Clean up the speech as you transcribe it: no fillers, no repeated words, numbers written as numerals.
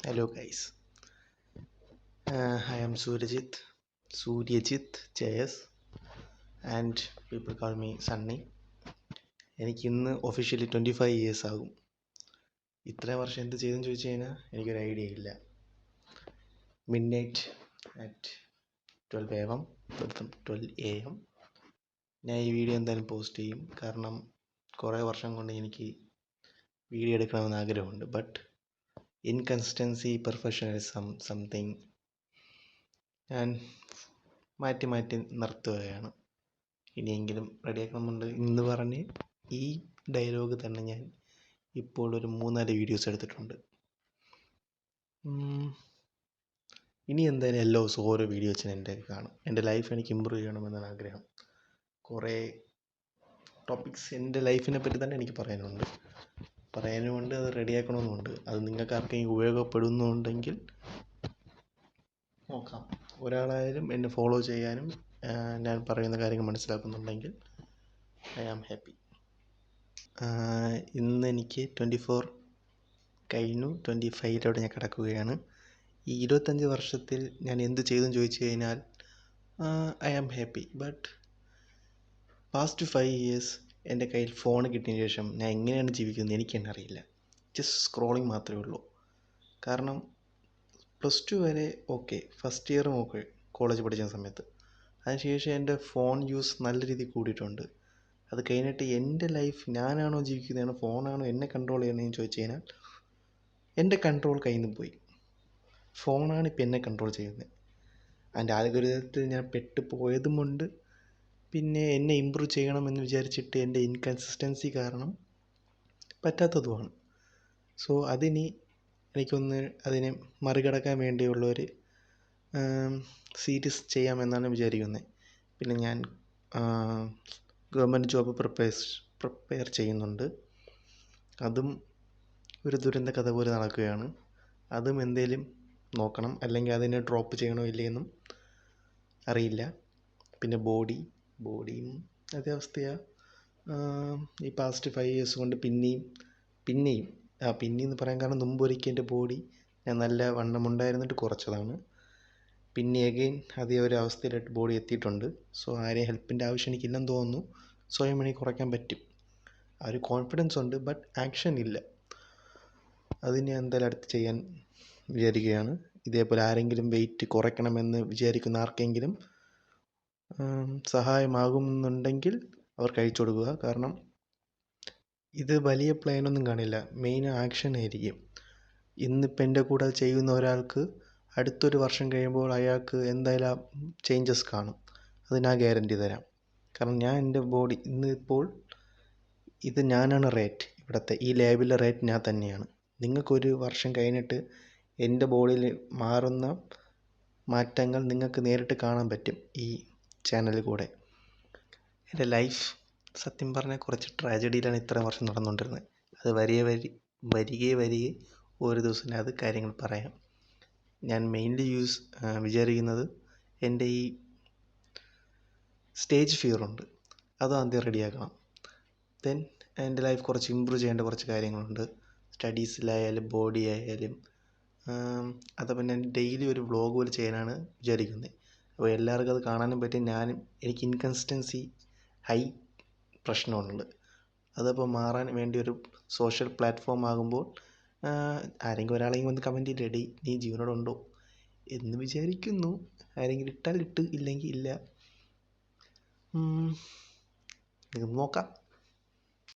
Hello guys, I am Suryajit JS and people call me Sunny. എനിക്ക് ഇന്ന് officially 25 years ആകും. ഇത്രയും വർഷം എന്ത് ചെയ്തെന്ന് ചോദിച്ചു കഴിഞ്ഞാൽ എനിക്കൊരു ഐഡിയ ഇല്ല. Mid night at 12 AM 12 AM ഞാൻ ഈ വീഡിയോ എന്തായാലും പോസ്റ്റ് ചെയ്യും. കാരണം കുറേ വർഷം കൊണ്ട് എനിക്ക് വീഡിയോ എടുക്കണമെന്ന് ആഗ്രഹമുണ്ട്. ബട്ട് ഇൻകൺസിസ്റ്റൻസി പെർഫെക്ഷനലിസം സംതിങ് ഞാൻ മാറ്റി നിർത്തുകയാണ്. ഇനിയെങ്കിലും റെഡിയാക്കണമെന്നുണ്ട് ഇന്ന് പറഞ്ഞ് ഈ ഡയലോഗ് തന്നെ ഞാൻ ഇപ്പോൾ ഒരു 3-4 വീഡിയോസ് എടുത്തിട്ടുണ്ട്. ഇനി എന്തായാലും എല്ലാ ദിവസവും ഓരോ വീഡിയോ വെച്ച് എൻ്റെ കാണും. എൻ്റെ ലൈഫ് എനിക്ക് ഇമ്പ്രൂവ് ചെയ്യണമെന്നാണ് ആഗ്രഹം. കുറേ ടോപ്പിക്സ് എൻ്റെ ലൈഫിനെ പറ്റി തന്നെ എനിക്ക് പറയാനുമുണ്ട്. അത് റെഡിയാക്കണമെന്നുണ്ട്. അത് നിങ്ങൾക്ക് ആർക്കെങ്കിലും ഉപയോഗപ്പെടുന്നുണ്ടെങ്കിൽ നോക്കാം. ഒരാളായാലും എന്നെ ഫോളോ ചെയ്യാനും ഞാൻ പറയുന്ന കാര്യങ്ങൾ മനസ്സിലാക്കുന്നുണ്ടെങ്കിൽ ഐ ആം ഹാപ്പി. ഇന്ന് എനിക്ക് 24 കഴിഞ്ഞു, 25 ഞാൻ കിടക്കുകയാണ്. ഈ 25 വർഷത്തിൽ ഞാൻ എന്ത് ചെയ്തെന്ന് ചോദിച്ചു കഴിഞ്ഞാൽ I am happy. But past 5 years എൻ്റെ കയ്യിൽ ഫോൺ കിട്ടിയതിന് ശേഷം ഞാൻ എങ്ങനെയാണ് ജീവിക്കുന്നത് എനിക്ക് തന്നെ അറിയില്ല. ജസ്റ്റ് സ്ക്രോളിങ് മാത്രമേ ഉള്ളൂ. കാരണം +2 വരെ ഓക്കെ, ഫസ്റ്റ് ഇയറും ഓക്കെ കോളേജ് പഠിക്കുന്ന സമയത്ത്. അതിനുശേഷം എൻ്റെ ഫോൺ യൂസ് നല്ല രീതിയിൽ കൂടിയിട്ടുണ്ട്. അത് കഴിഞ്ഞിട്ട് എൻ്റെ ലൈഫ് ഞാനാണോ ജീവിക്കുന്നതാണോ ഫോണാണോ എന്നെ കൺട്രോൾ ചെയ്യണമെന്ന് ചോദിച്ചു കഴിഞ്ഞാൽ എൻ്റെ കൺട്രോൾ കയ്യിൽ നിന്ന് പോയി. ഫോണാണ് ഇപ്പം എന്നെ കൺട്രോൾ ചെയ്യുന്നത്. അതിൻ്റെ ആൽഗോരിതത്തിൽ ഞാൻ പോയതുമുണ്ട്. പിന്നെ എന്നെ ഇമ്പ്രൂവ് ചെയ്യണമെന്ന് വിചാരിച്ചിട്ട് എൻ്റെ ഇൻകൺസിസ്റ്റൻസി കാരണം പറ്റാത്തതുമാണ്. സോ അതിനെ മറികടക്കാൻ വേണ്ടിയുള്ളൊരു സീരീസ് ചെയ്യാമെന്നാണ് വിചാരിക്കുന്നത്. പിന്നെ ഞാൻ ഗവൺമെൻറ് ജോബ് പ്രിപ്പയർ ചെയ്യുന്നുണ്ട്. അതും ഒരു ദുരന്ത കഥ പോലെ നടക്കുകയാണ്. അതും എന്തേലും നോക്കണം, അല്ലെങ്കിൽ അതിനെ ഡ്രോപ്പ് ചെയ്യണോ ഇല്ലയെന്നും അറിയില്ല. പിന്നെ ബോഡിയും അതേ അവസ്ഥയാണ്. ഈ പാസ്റ്റ് 5 years കൊണ്ട് പിന്നെയും എന്ന് പറയാൻ കാരണം മുമ്പൊരിക്കൽ എൻ്റെ ബോഡി ഞാൻ നല്ല വണ്ണമുണ്ടായിരുന്നിട്ട് കുറച്ചതാണ്. പിന്നെ അഗെയിൻ അതേ ഒരു അവസ്ഥയിലായിട്ട് ബോഡി എത്തിയിട്ടുണ്ട്. സോ ആരെയും ഹെൽപ്പിൻ്റെ ആവശ്യം എനിക്കില്ലെന്ന് തോന്നുന്നു. സ്വയം എനിക്ക് കുറയ്ക്കാൻ പറ്റും. ആ ഒരു കോൺഫിഡൻസ് ഉണ്ട്, ബട്ട് ആക്ഷൻ ഇല്ല. അതിന് എന്തായാലും അടുത്ത് ചെയ്യാൻ വിചാരിക്കുകയാണ്. ഇതേപോലെ ആരെങ്കിലും വെയിറ്റ് കുറയ്ക്കണമെന്ന് വിചാരിക്കുന്ന ആർക്കെങ്കിലും സഹായമാകുമെന്നുണ്ടെങ്കിൽ അവർ കഴിച്ചു കൊടുക്കുക. കാരണം ഇത് വലിയ പ്ലാനൊന്നും കാണില്ല, മെയിൻ ആക്ഷൻ ആയിരിക്കും. ഇന്നിപ്പോൾ എൻ്റെ കൂടെ ചെയ്യുന്ന ഒരാൾക്ക് അടുത്തൊരു വർഷം കഴിയുമ്പോൾ അയാൾക്ക് എന്തായാലും ചേഞ്ചസ് കാണും. അത് ഞാൻ ഗ്യാരണ്ടി തരാം. കാരണം ഞാൻ എൻ്റെ ബോഡി ഇത് ഞാനാണ് റേറ്റ്, ഇവിടുത്തെ ഈ ലാബിലെ റേറ്റ് ഞാൻ തന്നെയാണ്. നിങ്ങൾക്കൊരു വർഷം കഴിഞ്ഞിട്ട് എൻ്റെ ബോഡിയിൽ മാറുന്ന മാറ്റങ്ങൾ നിങ്ങൾക്ക് നേരിട്ട് കാണാൻ പറ്റും ഈ ചാനലിൽ കൂടെ. എൻ്റെ ലൈഫ് സത്യം പറഞ്ഞാൽ കുറച്ച് ട്രാജഡിയിലാണ് ഇത്രയും വർഷം നടന്നുകൊണ്ടിരുന്നത്. അത് വരികെ ഓരോ ദിവസം അത് കാര്യങ്ങൾ പറയാം. ഞാൻ മെയിൻലി വിചാരിക്കുന്നത് എൻ്റെ ഈ സ്റ്റേജ് ഫിയറുണ്ട്, അത് ആദ്യം റെഡിയാക്കണം. ദെൻ എൻ്റെ ലൈഫ് കുറച്ച് ഇമ്പ്രൂവ് ചെയ്യേണ്ട കുറച്ച് കാര്യങ്ങളുണ്ട്. സ്റ്റഡീസിലായാലും ബോഡി ആയാലും. അതപ്പോൾ ഞാൻ ഡെയിലി ഒരു വ്ളോഗ് പോലെ ചെയ്യാനാണ് വിചാരിക്കുന്നത്. അപ്പോൾ എല്ലാവർക്കും അത് കാണാനും പറ്റും. എനിക്ക് ഇൻകൺസിസ്റ്റൻസി ഹൈ പ്രശ്നമുണ്ട്. അതപ്പോൾ മാറാൻ വേണ്ടി ഒരു സോഷ്യൽ പ്ലാറ്റ്ഫോം ആകുമ്പോൾ ആരെങ്കിലും ഒരാളെങ്കിലും വന്ന് കമൻറ്റ് ചെയ്തിട്ട് നീ ജീവനോടെ ഉണ്ടോ എന്ന് വിചാരിക്കുന്നു. ആരെങ്കിലും ഇട്ടാൽ ഇട്ട്, ഇല്ലെങ്കിൽ ഇല്ല. നോക്കാം.